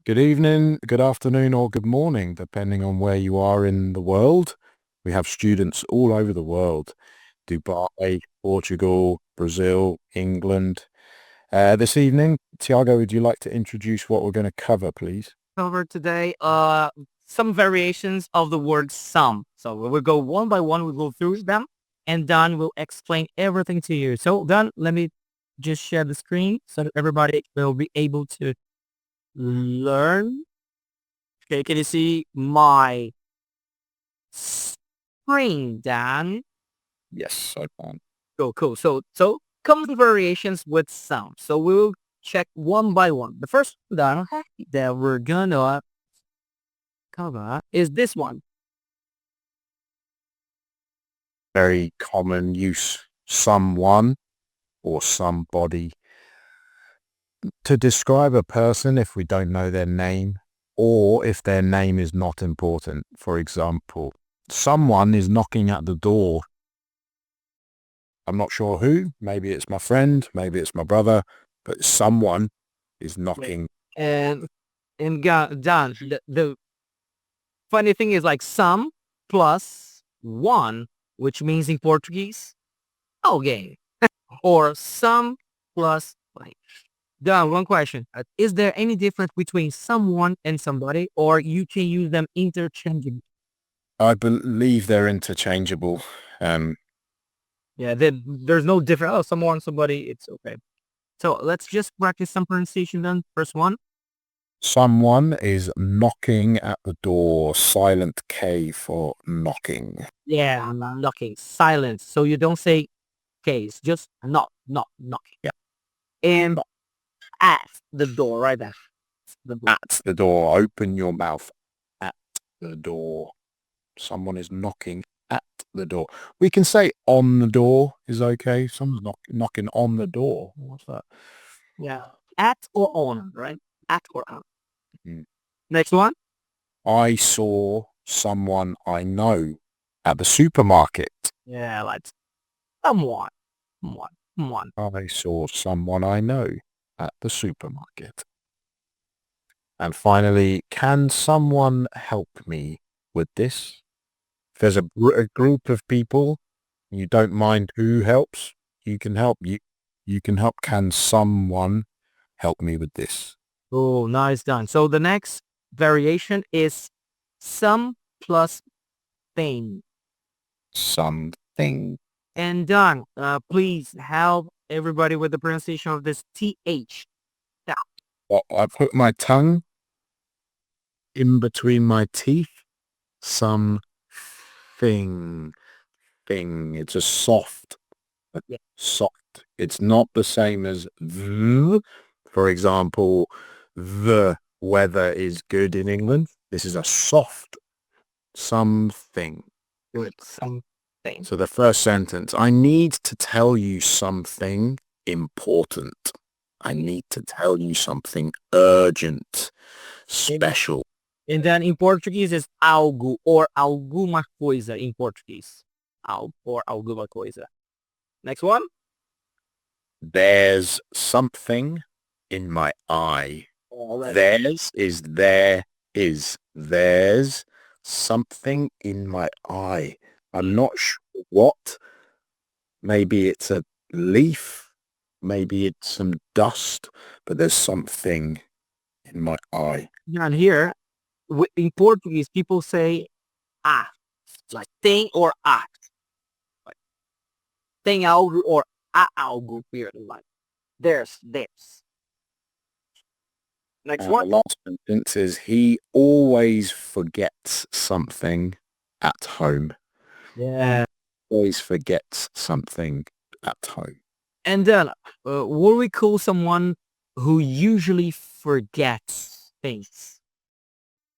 Good evening, good afternoon, or good morning, depending on where you are in the world. We have students all over the world. Dubai, Portugal, Brazil, England. This evening, Thiago, would you like to introduce what we're going to cover, please? Cover today some variations of the word some. So we'll go one by one, we'll go through them, and then we'll explain everything to you. So then let me just share the screen so that everybody will be able to learn. Okay, can you see my screen, Dan? Yes, I can. Cool. So comes the variations with some. So we will check one by one. The first one that we're gonna cover is this one. Very common use, someone or somebody. To describe a person if we don't know their name or if their name is not important. For example, someone is knocking at the door. I'm not sure who. Maybe it's my friend, maybe it's my brother, but someone is knocking. And Dan, the funny thing is like some plus one, which means in Portuguese, alguém. Or some plus like. Dan, one question. Is there any difference between someone and somebody, or you can use them interchangeably? I believe they're interchangeable. Yeah, then there's no difference. Oh, someone, somebody, it's okay. So let's just practice some pronunciation then. First one. Someone is knocking at the door. Silent K for knocking. Yeah, knocking. Silence. So you don't say case, just knocking. Yeah. And at the door, right there. The door. At the door. Open your mouth. At the door. Someone is knocking at the door. We can say on the door is okay. Someone's knocking on the door. What's that? Yeah. At or on, right? At or on. Mm. Next one. I saw someone I know at the supermarket. Yeah, like someone. Someone. I saw someone I know at the supermarket. And finally, can someone help me with this? If there's a group of people, you don't mind who helps, you can help. You can help. Can someone help me with this? Oh, nice done. So the next variation is some plus thing. Something. And done. Please help everybody with the pronunciation of this TH. Yeah. Well, I put my tongue in between my teeth. Something. Thing. It's a soft. Yeah. Soft. It's not the same as the. For example, the weather is good in England. This is a soft something. Good. Something. So the first sentence, I need to tell you something important. I need to tell you something urgent, special. And then in Portuguese is algo or alguma coisa in Portuguese. Algo or alguma coisa. Next one. There's something in my eye. There's is there is. There's something in my eye. I'm not sure what. Maybe it's a leaf. Maybe it's some dust, but there's something in my eye. And here, in Portuguese, people say ah, like tem or act. Like tem algo or há algo here. Like there's. Next The one. last sentence is he always forgets something at home. Yeah. Always forgets something at home. And then, what we call someone who usually forgets things?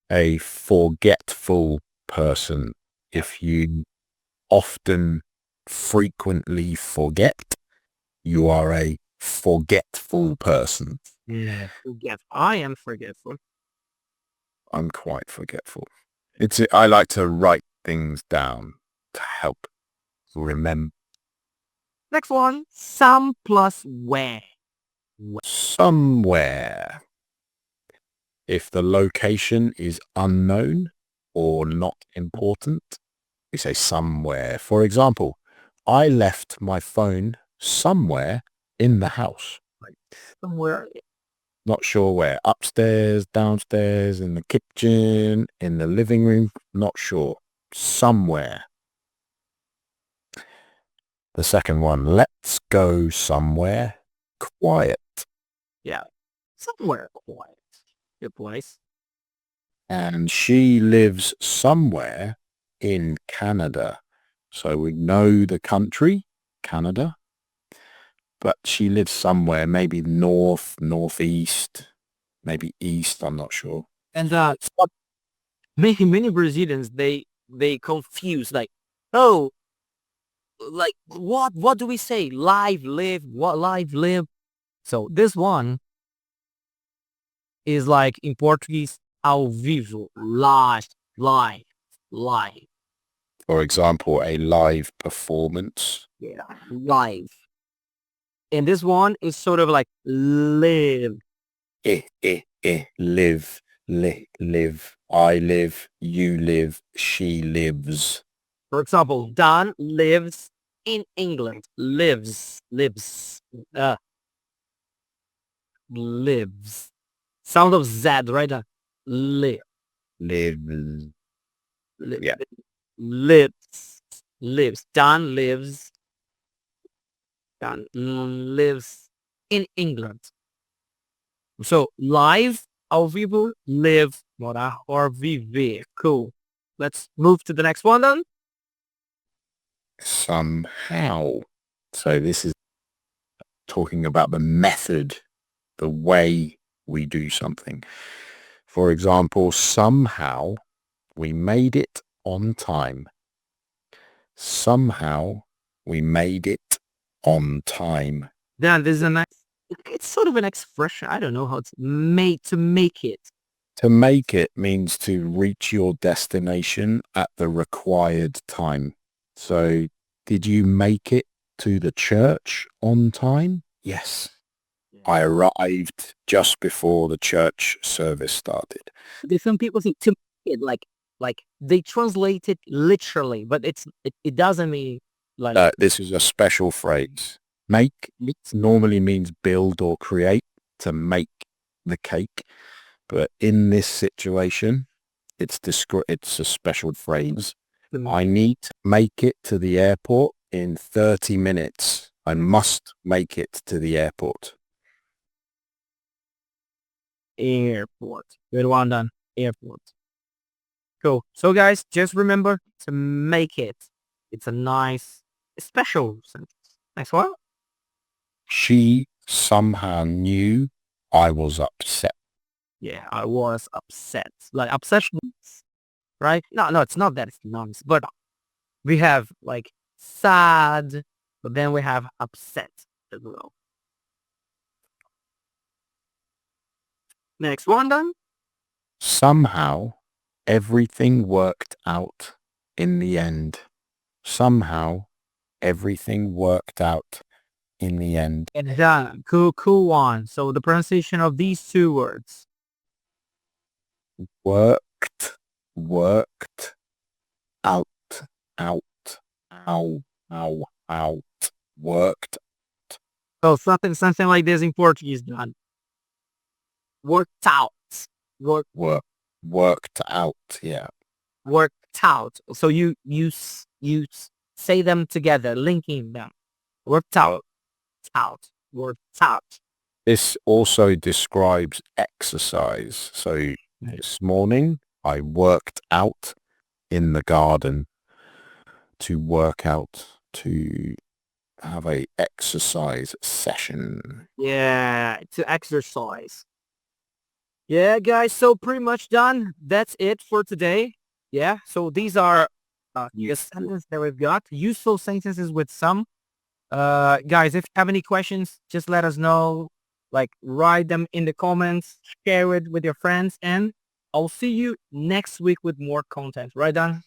A forgetful person. If you often, frequently forget, you are a forgetful person. Yeah. Forget. I am forgetful. I'm quite forgetful. I like to write things down to help remember. Next one. Some plus where. Somewhere. If the location is unknown or not important, we say somewhere. For example, I left my phone somewhere in the house. Somewhere. Not sure where. Upstairs, downstairs, in the kitchen, in the living room. Not sure. Somewhere. The second one, let's go somewhere quiet. Yeah. Somewhere quiet. Good place. And she lives somewhere in Canada. So we know the country, Canada, but she lives somewhere, maybe north, northeast, maybe east, I'm not sure. And many Brazilians, they confuse, like, oh, like, what do we say? Live, live, what live, live? So this one is like in Portuguese, ao vivo, live, live, live. For example, a live performance. Yeah, live. And this one is sort of like live. Live, live. I live, you live, she lives. For example, Dan lives in England. Lives. Lives. Sound of Z, right? Live. Lives. Live. Yeah. Lives. Lives. Dan lives. Dan lives in England. So live, ao vivo, live, morar, or viver. Cool. Let's move to the next one then. Somehow. So this is talking about the method, the way we do something. For example, somehow we made it on time. Somehow we made it on time. Then there's a nice, it's sort of an expression. I don't know how it's made to make it. To make it means to reach your destination at the required time. So did you make it to the church on time? Yes. I arrived just before the church service started. There's some people think to make it like they translate it literally, but it doesn't mean like This is a special phrase. Make normally means build or create, to make the cake. But in this situation, it's a special phrase. I need to make it to the airport in 30 minutes. I must make it to the airport. airport. Good one done. Airport. Cool. So guys, just remember to make it. It's a nice, special sentence. Next one. She somehow knew I was upset. Yeah, I was upset. Like obsession, right? No, it's not that it's nice, but we have like sad, but then we have upset as well. Next one then. Somehow everything worked out in the end. Somehow everything worked out in the end. And done. Cool one. So the pronunciation of these two words. Worked out, worked. So something like this in Portuguese done. Worked out. Worked out, yeah. Worked out. So you say them together, linking them. Worked out. Worked out. This also describes exercise. So this morning I worked out in the garden. To work out, to have a exercise session. Yeah, to exercise. Yeah, guys, so pretty much done. That's it for today. Yeah, so these are the sentences that we've got. Useful sentences with some. Guys, if you have any questions, just let us know. Like, write them in the comments, share it with your friends, and I'll see you next week with more content. Right, Dan?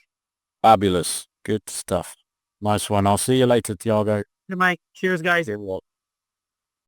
Fabulous. Good stuff. Nice one. I'll see you later, Thiago. Good night. Cheers, guys. Good luck.